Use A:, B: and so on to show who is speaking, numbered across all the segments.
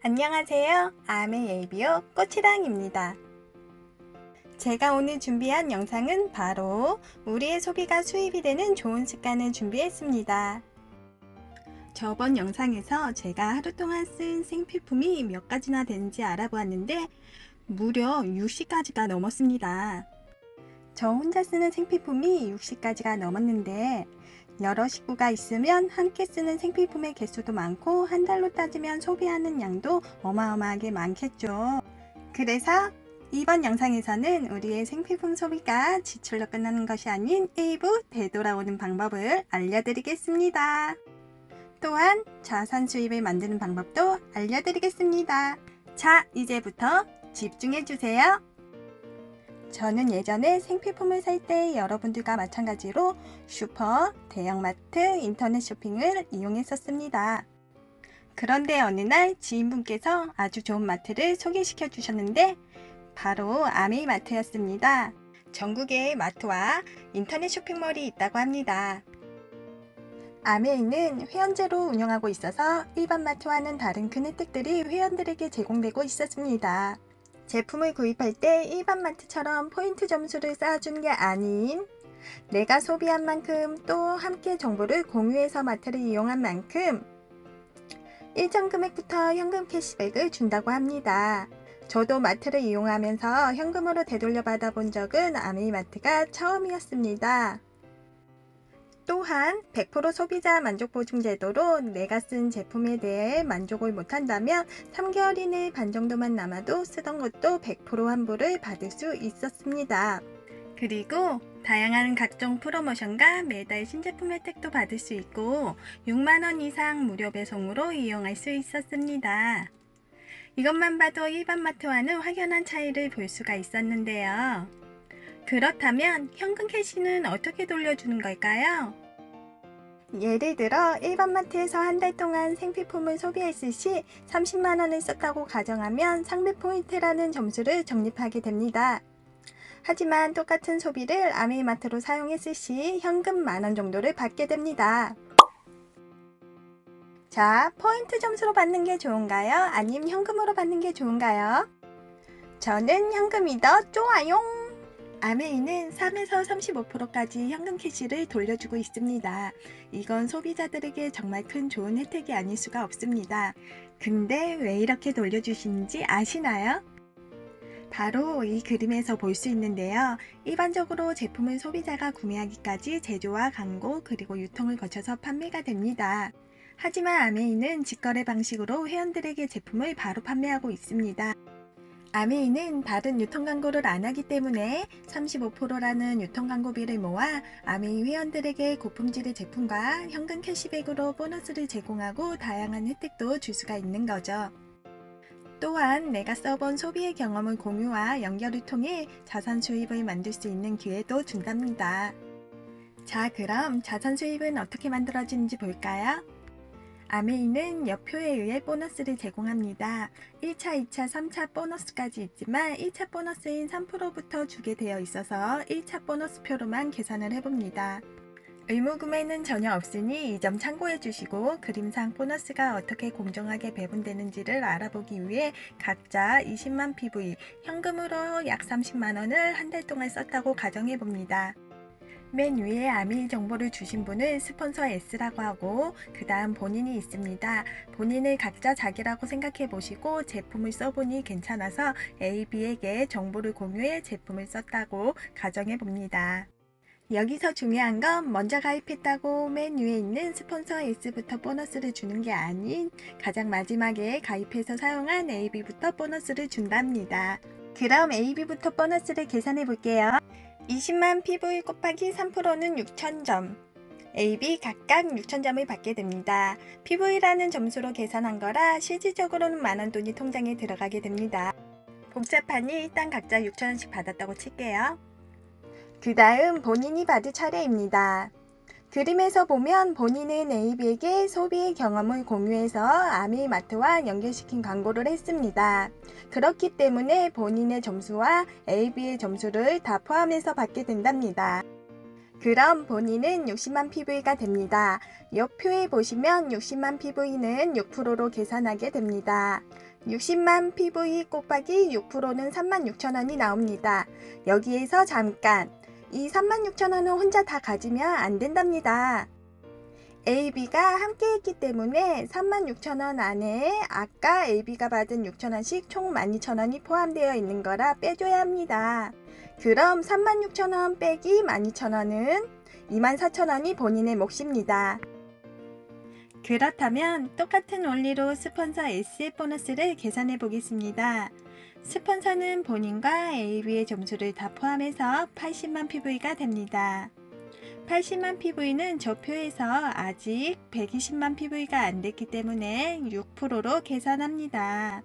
A: 안녕하세요. 아메 예비오 꽃이랑입니다. 제가 오늘 준비한 영상은 바로 우리의 소비가 수입이 되는 좋은 습관을 준비했습니다. 저번 영상에서 제가 하루 동안 쓴 생필품이 몇 가지나 되는지 알아보았는데 무려 60가지가 넘었습니다. 저 혼자 쓰는 생필품이 60가지가 넘었는데 여러 식구가 있으면 함께 쓰는 생필품의 개수도 많고 한 달로 따지면 소비하는 양도 어마어마하게 많겠죠. 그래서 이번 영상에서는 우리의 생필품 소비가 지출로 끝나는 것이 아닌 일부 되돌아오는 방법을 알려드리겠습니다. 또한 자산 수입을 만드는 방법도 알려드리겠습니다. 자, 이제부터 집중해주세요. 저는 예전에 생필품을 살 때 여러분들과 마찬가지로 슈퍼, 대형마트, 인터넷 쇼핑을 이용했었습니다. 그런데 어느 날 지인분께서 아주 좋은 마트를 소개시켜 주셨는데 바로 아메이마트였습니다. 전국에 마트와 인터넷 쇼핑몰이 있다고 합니다. 아메이는 회원제로 운영하고 있어서 일반 마트와는 다른 큰 혜택들이 회원들에게 제공되고 있었습니다. 제품을 구입할 때 일반 마트처럼 포인트 점수를 쌓아주는 게 아닌 내가 소비한 만큼 또 함께 정보를 공유해서 마트를 이용한 만큼 일정 금액부터 현금 캐시백을 준다고 합니다. 저도 마트를 이용하면서 현금으로 되돌려 받아본 적은 아메이마트가 처음이었습니다. 또한 100% 소비자 만족보증 제도로 내가 쓴 제품에 대해 만족을 못한다면 3개월 이내 반 정도만 남아도 쓰던 것도 100% 환불을 받을 수 있었습니다. 그리고 다양한 각종 프로모션과 매달 신제품 혜택도 받을 수 있고 6만원 이상 무료 배송으로 이용할 수 있었습니다. 이것만 봐도 일반 마트와는 확연한 차이를 볼 수가 있었는데요. 그렇다면 현금 캐시는 어떻게 돌려주는 걸까요? 예를 들어 일반 마트에서 한 달 동안 생필품을 소비했을 시 30만원을 썼다고 가정하면 상비 포인트라는 점수를 적립하게 됩니다. 하지만 똑같은 소비를 아메이마트로 사용했을 시 현금 만원 정도를 받게 됩니다. 자, 포인트 점수로 받는 게 좋은가요? 아니면 현금으로 받는 게 좋은가요? 저는 현금이 더 좋아요. 아메이는 3에서 35%까지 현금 캐시를 돌려주고 있습니다. 이건 소비자들에게 정말 큰 좋은 혜택이 아닐 수가 없습니다. 근데 왜 이렇게 돌려주시는지 아시나요? 바로 이 그림에서 볼 수 있는데요. 일반적으로 제품을 소비자가 구매하기까지 제조와 광고 그리고 유통을 거쳐서 판매가 됩니다. 하지만 아메이는 직거래 방식으로 회원들에게 제품을 바로 판매하고 있습니다. 아메이는 다른 유통 광고를 안 하기 때문에 35%라는 유통 광고비를 모아 아메이 회원들에게 고품질의 제품과 현금 캐시백으로 보너스를 제공하고 다양한 혜택도 줄 수가 있는 거죠. 또한 내가 써본 소비의 경험을 공유와 연결을 통해 자산 수입을 만들 수 있는 기회도 준답니다. 자, 그럼 자산 수입은 어떻게 만들어지는지 볼까요? 아메이는 여표에 의해 보너스를 제공합니다. 1차, 2차, 3차 보너스까지 있지만 1차 보너스인 3%부터 주게 되어 있어서 1차 보너스표로만 계산을 해봅니다. 의무구매는 전혀 없으니 이 점 참고해 주시고 그림상 보너스가 어떻게 공정하게 배분되는지를 알아보기 위해 각자 20만 PV, 현금으로 약 30만원을 한 달 동안 썼다고 가정해 봅니다. 맨 위에 아메이 정보를 주신 분을 스폰서 S라고 하고 그 다음 본인이 있습니다. 본인을 각자 자기라고 생각해 보시고 제품을 써보니 괜찮아서 A, B에게 정보를 공유해 제품을 썼다고 가정해 봅니다. 여기서 중요한 건 먼저 가입했다고 맨 위에 있는 스폰서 S부터 보너스를 주는 게 아닌 가장 마지막에 가입해서 사용한 AB부터 보너스를 준답니다. 그럼 AB부터 보너스를 계산해 볼게요. 20만 PV 곱하기 3%는 6,000점, AB 각각 6,000점을 받게 됩니다. PV라는 점수로 계산한 거라 실질적으로는 많은 돈이 통장에 들어가게 됩니다. 복잡하니 일단 각자 6,000원씩 받았다고 칠게요. 그 다음 본인이 받을 차례입니다. 그림에서 보면 본인은 AB에게 소비의 경험을 공유해서 아메이마트와 연결시킨 광고를 했습니다. 그렇기 때문에 본인의 점수와 AB의 점수를 다 포함해서 받게 된답니다. 그럼 본인은 60만 PV가 됩니다. 옆 표에 보시면 60만 PV는 6%로 계산하게 됩니다. 60만 PV 곱하기 6%는 36,000원이 나옵니다. 여기에서 잠깐, 이 36,000원은 혼자 다 가지면 안 된답니다. A, B가 함께 했기 때문에 36,000원 안에 아까 A, B가 받은 6,000원씩 총 12,000원이 포함되어 있는 거라 빼줘야 합니다. 그럼 36,000원 빼기 12,000원은 24,000원이 본인의 몫입니다. 그렇다면 똑같은 원리로 스폰서 S의 보너스를 계산해 보겠습니다. 스폰서는 본인과 AB의 점수를 다 포함해서 80만 PV가 됩니다. 80만 PV는 저 표에서 아직 120만 PV가 안 됐기 때문에 6%로 계산합니다.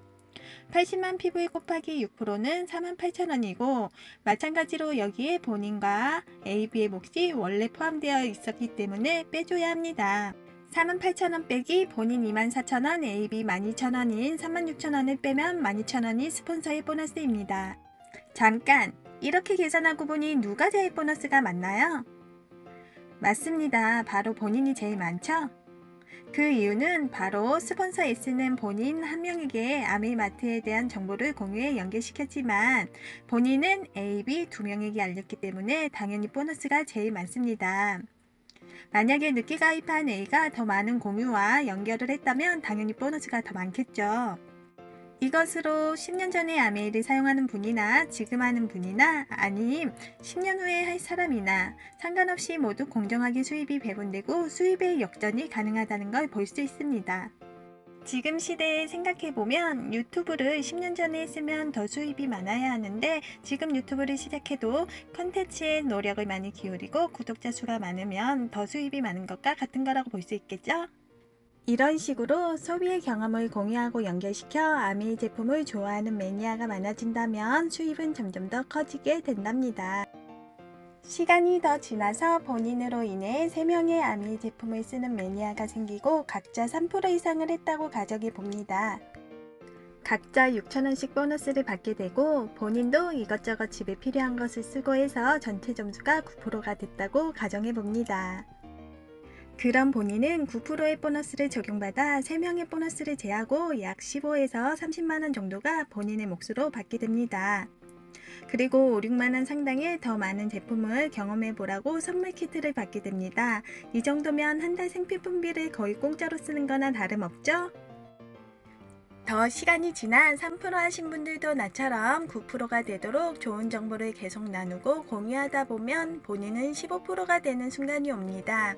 A: 80만 PV 곱하기 6%는 48,000원이고 마찬가지로 여기에 본인과 AB의 몫이 원래 포함되어 있었기 때문에 빼줘야 합니다. 48,000원 빼기 본인 24,000원, AB 12,000원인 36,000원을 빼면 12,000원이 스폰서의 보너스입니다. 잠깐! 이렇게 계산하고 보니 누가 제일 보너스가 많나요? 맞습니다. 바로 본인이 제일 많죠? 그 이유는 바로 스폰서 S는 본인 한 명에게 아메이마트에 대한 정보를 공유해 연계시켰지만 본인은 A, B 두 명에게 알렸기 때문에 당연히 보너스가 제일 많습니다. 만약에 늦게 가입한 A가 더 많은 공유와 연결을 했다면 당연히 보너스가 더 많겠죠. 이것으로 10년 전에 아메이를 사용하는 분이나 지금 하는 분이나 아님 10년 후에 할 사람이나 상관없이 모두 공정하게 수입이 배분되고 수입의 역전이 가능하다는 걸 볼 수 있습니다. 지금 시대에 생각해보면 유튜브를 10년 전에 했으면 더 수입이 많아야 하는데 지금 유튜브를 시작해도 컨텐츠에 노력을 많이 기울이고 구독자 수가 많으면 더 수입이 많은 것과 같은 거라고 볼 수 있겠죠? 이런 식으로 소비의 경험을 공유하고 연결시켜 아메이 제품을 좋아하는 매니아가 많아진다면 수입은 점점 더 커지게 된답니다. 시간이 더 지나서 본인으로 인해 3명의 아메이 제품을 쓰는 매니아가 생기고 각자 3% 이상을 했다고 가정해 봅니다. 각자 6,000원씩 보너스를 받게 되고 본인도 이것저것 집에 필요한 것을 쓰고 해서 전체 점수가 9%가 됐다고 가정해 봅니다. 그럼 본인은 9%의 보너스를 적용받아 3명의 보너스를 제하고 약 15에서 30만원 정도가 본인의 몫으로 받게 됩니다. 그리고 5, 6만원 상당의 더 많은 제품을 경험해 보라고 선물 키트를 받게 됩니다. 이 정도면 한 달 생필품비를 거의 공짜로 쓰는 거나 다름없죠? 더 시간이 지나 3% 하신 분들도 나처럼 9%가 되도록 좋은 정보를 계속 나누고 공유하다 보면 본인은 15%가 되는 순간이 옵니다.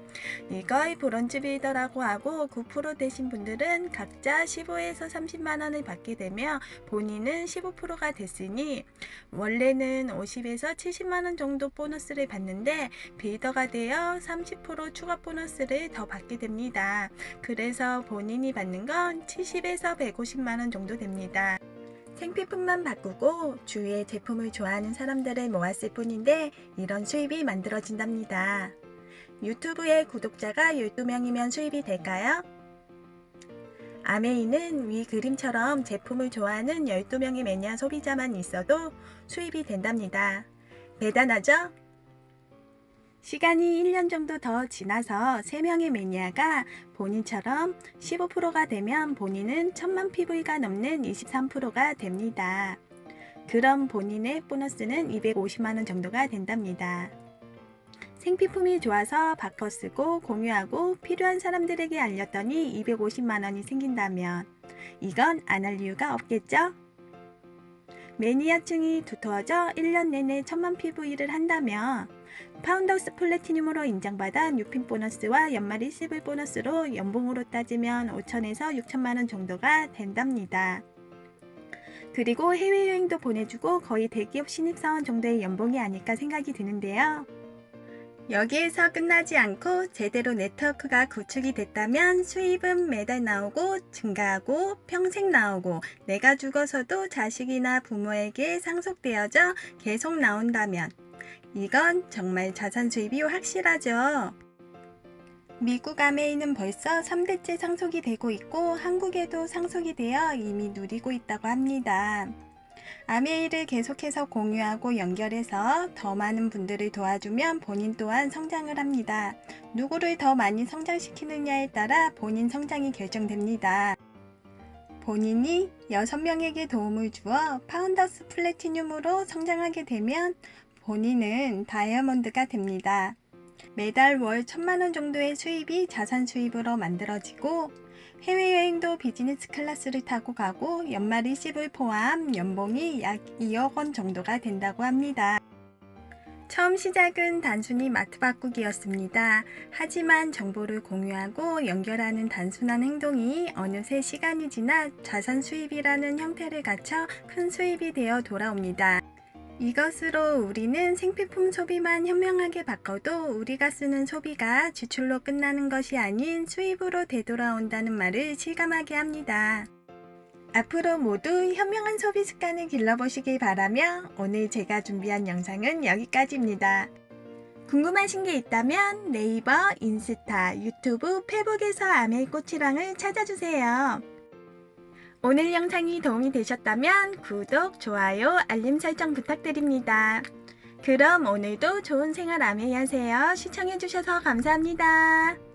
A: 이걸 브론즈 빌더라고 하고 9% 되신 분들은 각자 15에서 30만원을 받게 되며 본인은 15%가 됐으니 원래는 50에서 70만원 정도 보너스를 받는데 빌더가 되어 30% 추가 보너스를 더 받게 됩니다. 그래서 본인이 받는 건 70에서 150만원 정도 됩니다. 생필품만 바꾸고 주위에 제품을 좋아하는 사람들을 모았을 뿐인데 이런 수입이 만들어진답니다. 유튜브에 구독자가 12명이면 수입이 될까요? 아메이는 위 그림처럼 제품을 좋아하는 12명의 매니아 소비자만 있어도 수입이 된답니다. 대단하죠? 시간이 1년 정도 더 지나서 3명의 매니아가 본인처럼 15%가 되면 본인은 1000만 PV가 넘는 23%가 됩니다. 그럼 본인의 보너스는 250만원 정도가 된답니다. 생필품이 좋아서 바꿔 쓰고 공유하고 필요한 사람들에게 알렸더니 250만원이 생긴다면 이건 안 할 이유가 없겠죠? 매니아층이 두터워져 1년 내내 1000만 PV를 한다면 파운더스 플래티늄으로 인정받아 뉴핀 보너스와 연말 리시블 보너스로 연봉으로 따지면 5천에서 6천만원 정도가 된답니다. 그리고 해외여행도 보내주고 거의 대기업 신입사원 정도의 연봉이 아닐까 생각이 드는데요. 여기에서 끝나지 않고 제대로 네트워크가 구축이 됐다면 수입은 매달 나오고 증가하고 평생 나오고 내가 죽어서도 자식이나 부모에게 상속되어져 계속 나온다면 이건 정말 자산 수입이 확실하죠. 미국 아메이는 벌써 3대째 상속이 되고 있고 한국에도 상속이 되어 이미 누리고 있다고 합니다. 아메이를 계속해서 공유하고 연결해서 더 많은 분들을 도와주면 본인 또한 성장을 합니다. 누구를 더 많이 성장시키느냐에 따라 본인 성장이 결정됩니다. 본인이 6명에게 도움을 주어 파운더스 플래티늄으로 성장하게 되면 본인은 다이아몬드가 됩니다. 매달 월 1,000만원 정도의 수입이 자산 수입으로 만들어지고 해외여행도 비즈니스 클래스를 타고 가고 연말 일시불 포함 연봉이 약 2억 원 정도가 된다고 합니다. 처음 시작은 단순히 마트 바꾸기였습니다. 하지만 정보를 공유하고 연결하는 단순한 행동이 어느새 시간이 지나 자산 수입이라는 형태를 갖춰 큰 수입이 되어 돌아옵니다. 이것으로 우리는 생필품 소비만 현명하게 바꿔도 우리가 쓰는 소비가 지출로 끝나는 것이 아닌 수입으로 되돌아온다는 말을 실감하게 합니다. 앞으로 모두 현명한 소비 습관을 길러보시길 바라며 오늘 제가 준비한 영상은 여기까지입니다. 궁금하신 게 있다면 네이버, 인스타, 유튜브, 페북에서 아메이꽃이랑을 찾아주세요. 오늘 영상이 도움이 되셨다면 구독, 좋아요, 알림 설정 부탁드립니다. 그럼 오늘도 좋은 생활 아메이 하세요. 시청해주셔서 감사합니다.